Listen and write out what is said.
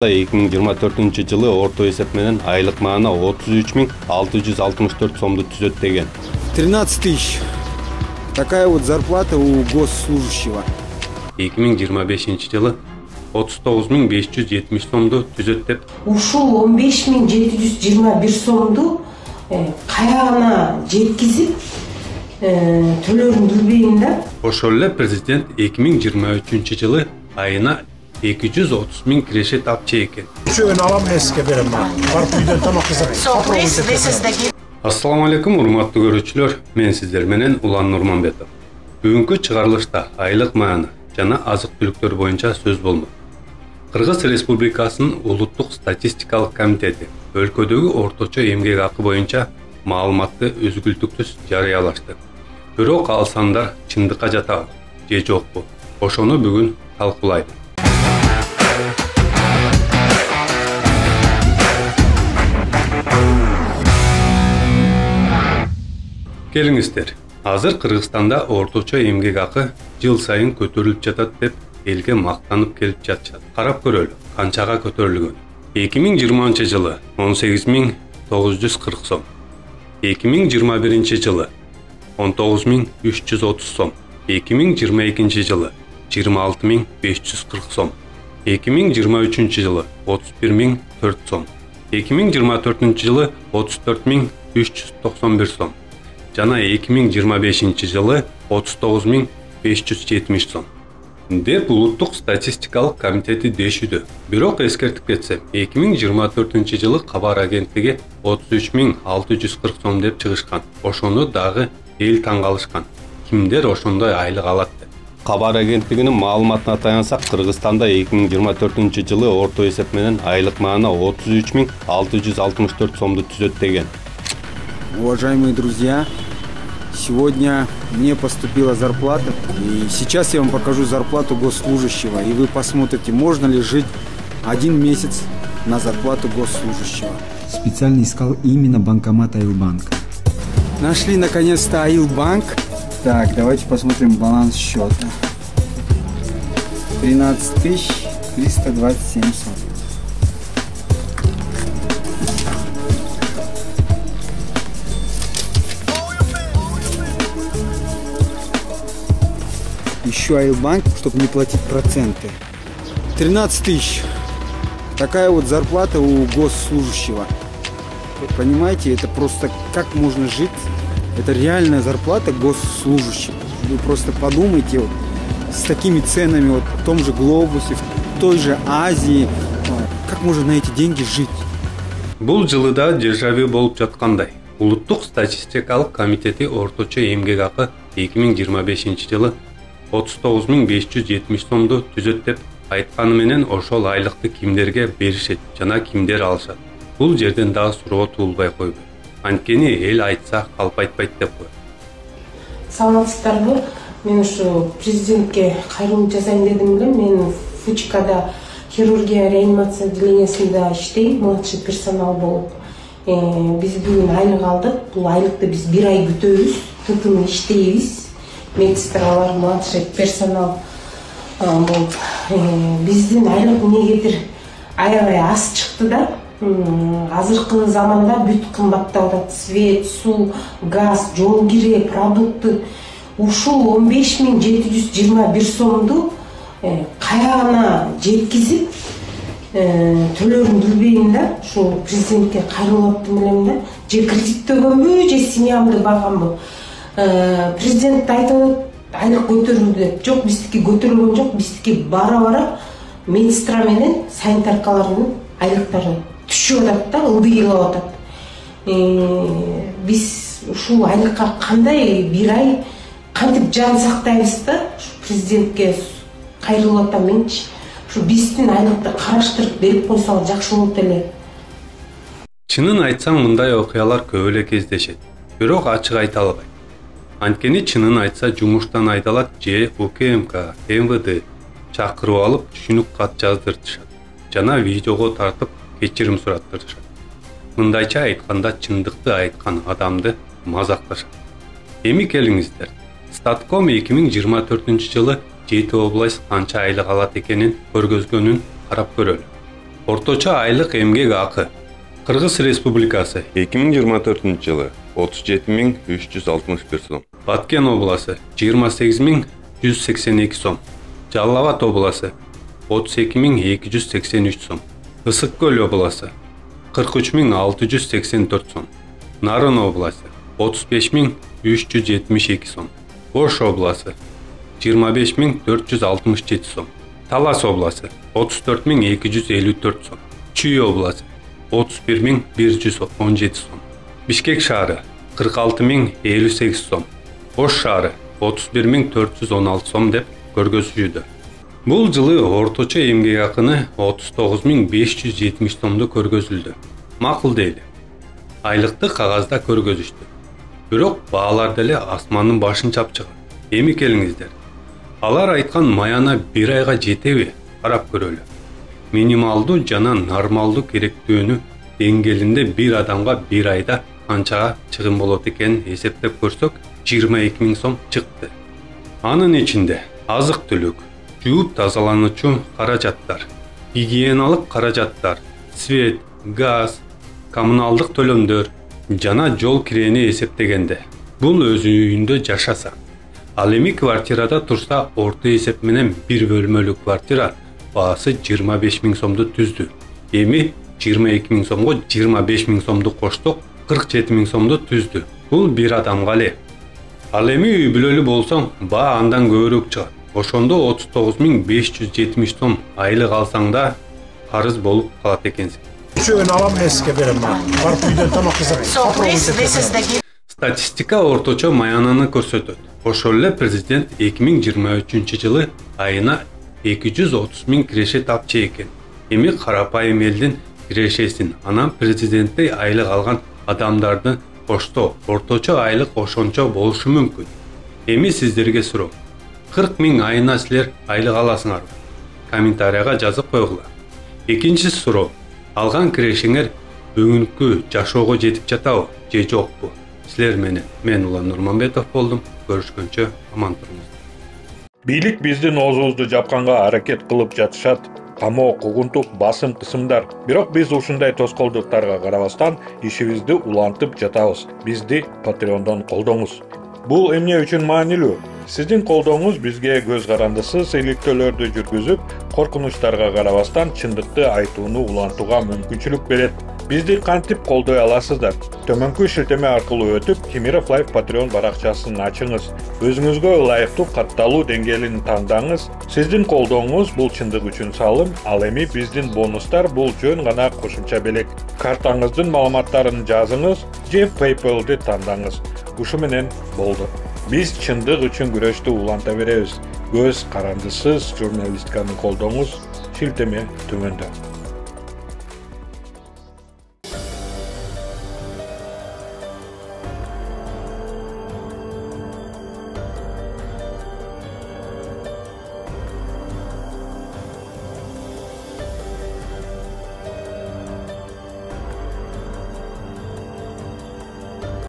2024 орто эсеп менен айлык маана 33.664 сомду түзөт деген. 13 тысяч. Такая вот зарплата у госслужащего. 2025 жылы 39.570 сомду түзөт деп. Ушул 15.721 сомду каягына жеткизип төлөрүн билбейм да. Ошол эле президент 2023 жылы айына 230 миң киреше тапчы экен. Ассаламу алейкум, урматтуу көрүүчүлөр. Мен сиздер менен Улан Нурманбетов. Бүгүнкү чыгарылышта айлык маана жана азык-түлүктөр боюнча сөз болмок. Кыргыз Республикасынын улуттук статистикалык комитети өлкөдөгү орточо эмгек акы боюнча маалыматты үзгүлтүктүз жарыялашты. Бирок ал сандар чындыкка жатабы же жокпу? Ошону бүгүн талкуулайбыз. Келиңиздер, азыр Кыргызстанда орточо эмгек акы жыл сайын көтөрүлүп жатат деп элге мактанып келип жатышат. Карап көрөлү, канчага көтөрүлгөн. 2020 жылы 18.940 сом, 2021 жылы 19.330 сом, 2022 жылы 26.540 сом, 2023 жылы 31.400 сом, 2024 жылы 34.391 сом, жана 2025 жылы 39.570 сом деп улуттук статистикалык комитети дешүүдө. Бирок эскертип кетсем, 2024 жылы кабар агенттиги 33.640 сом деп чыгышкан. Ошону дагы эл таң калышкан. Кимдер ошондой айлык алат деп. Кабар агенттигинин маалыматына таянсак, Кыргызстанда 2024 жылы орто эсеп менен айлык маана 33.664 сомду түзөт деген. Уважаемые друзья, сегодня мне поступила зарплата, и сейчас я вам покажу зарплату госслужащего, и вы посмотрите, можно ли жить один месяц на зарплату госслужащего. Специально искал именно банкомат Айлбанка. Нашли наконец-то Айлбанк. Так, давайте посмотрим баланс счета. 13 327 сом. Еще Айлбанк, чтобы не платить проценты. 13 тысяч. Такая вот зарплата у госслужащего. Вы понимаете, это просто как можно жить? Это реальная зарплата госслужащего. Вы просто подумайте, вот, с такими ценами вот, в том же Глобусе, в той же Азии, как можно на эти деньги жить? Бул жылыда державе болуп жаткандай. Улуттук статистикалык комитети орточо эмгек акы 2025 жылы 39.570 сомду түзөт деп айтканы менен ошол айлыкты кимдерге беришет жана кимдер алышат. Бул жерден дагы суроо туулбай койбойт. Анткени эл айтса калп айтпайт деп коет. Саламатсыздарбы? Мен ушу президентке кайрылуу жасайын дедим эле. Мен Фучикада хирургия реанимация отделениясында иштейм, младший персонал болуп. Биз бүгүн айлык алдык. Бул айлыкты биз бир ай күтөбүз, тытымын иштейбиз. Медсестралар, младший персонал болуп. Биздин айлык эмнегедир аябай аз чыкты да. Азыркы заманда бүт кымбаттап атат. Свет, суу, газ, жол кире, продукты. Ушул 15.721 сомду каягына жеткизип төлөрүн билбейм да. Ушу президентке кайрылып аттым элем да. Же кредиттөгөнбү, же семьямды багамбы? Президент айтып айлык көтөрүлдү деп. Жок, биздики көтөрүлгөн жок. Биздики бара-бара медсестра менен санитаркалардын айлыктары түшүп атат да, ылдый келип атат. Биз ушул айлыкка кандай бир ай кантип жан сактайбыз да? Президентке кайрылып атам менчи. Ушу биздин айлыкты караштырып берип койсо жакшы болот эле. Чынын айтсаң, мындай окуялар көп эле кездешет. Бирок ачык айта албайт. Анткени чынын айтса жумуштан айдалат же УКМК, МВД чакырып алып түшүнүк кат жаздыртышат жана видеого тартып кечирим сураттырышат. Мындайча айтканда чындыкты айткан адамды мазакташат. Эми келиңиздер. Статком 2024 жылы 7 область канча айлык алат экенин көргөзгөнүн карап көрөлү. Орточо айлык эмгек акы. Кыргыз Республикасы 2024 жылы 37.361 сом. Баткен обласы 28.182 сом. Жалал Абад обласы 32.283 сом. Ысык Көл обласы 43.684 сом. Нарын обласы 35.372 сом. Ош обласы 25.467 сом. Талас обласы 34.254 сом. Чүй обласы 31.117 сом. Бишкек шаары 46.058 сом. Ош шаары 31.416 сом деп көргөзүлүүдө. Бул жылы орточо эмгек акыны 39.570 сомдо көргөзүлдү. Макул дейли. Айлыкты кагазда көргөзүштү. Бирок баалар деле асмандын башын чапчыган. Эми келиңиздер. Алар айткан маяна бир айга жетеби? Карап көрөлү. Минималдуу жана нормалдуу керектүүнү деңгээлинде бир адамга бир айда канчага чыгым болот экенин эсептеп көрсөк, 22.000 сом чыкты. Анын ичинде азык-түлүк, жууп тазалануучу каражаттар, гигиеналык каражаттар, свет, газ, коммуналдык төлөмдөр жана жол киреени эсептегенде бул өз үйүндө жашаса, ал эми квартирада турса орто эсеп менен бир бөлмөлүү квартира баасы 25.000 сомду түздү. Эми 22.000 сомго 25.000 сомду коштук, 47.000 сомду түздү. Бул бир адамга эле. Ал эми үй бүлөлүү болсоң, баа андан көбүрөөк чыгат. Ошондо 39.570 сом айлык алсаң да карыз болуп калат экенсиң. Чөөн алам эске берем мен. Барып үйдөн тамак жасап. Статистика орточо маянаны көрсөтөт. Ошол эле президент 2023 жылы айына 230.000 киреше тапчы экен. Эми карапайым элдин кирешесин, анан президенттей айлык алган адамдардын кошто орточо айлык ошончо болушу мүмкүн. Эми сиздерге суроо. 40.000 айына силер айлык аласыңарбы? Комментарийга жазып койгула. Экинчи суроо. Алган кирешеңер бүгүнкү жашоого жетип жатабы же жокпу? Силер менен мен Улан Нурманбетов болдум. Көрүшкөнчө аман туруңуздар. Бийлик биздин оозубузду жапканга аракет кылып жатышат. Камоо, кугунтук, басым кысымдар. Бирок биз ушундай тоскоолдуктарга карабастан ишибизди улантып жатабыз. Бизди Patreon'дон колдоңуз. Бул эмне үчүн маанилүү? Сиздин колдооңуз бизге көз карандысыз иликтөөлөрдү жүргүзүп, коркунучтарга карабастан чындыкты айтууну улантууга мүмкүнчүлүк берет. Бизди кантип колдой аласыздар? Төмөнкү шилтеме аркылуу өтүп, Кемиров Life Patreon баракчасын ачыңыз. Өзүңүзгө ылайыктуу катталуу деңгээлин тандаңыз. Сиздин колдооңуз бул чындык үчүн салым, ал эми биздин бонустар бул жөн гана кошумча белек. Картаңыздын маалыматтарын жазыңыз же PayPal'ды тандаңыз. Ушу менен болду. Биз чындык үчүн күрөштү уланта беребиз. Көз карандысыз журналистканы колдоңуз. Шилтеме төмөндө.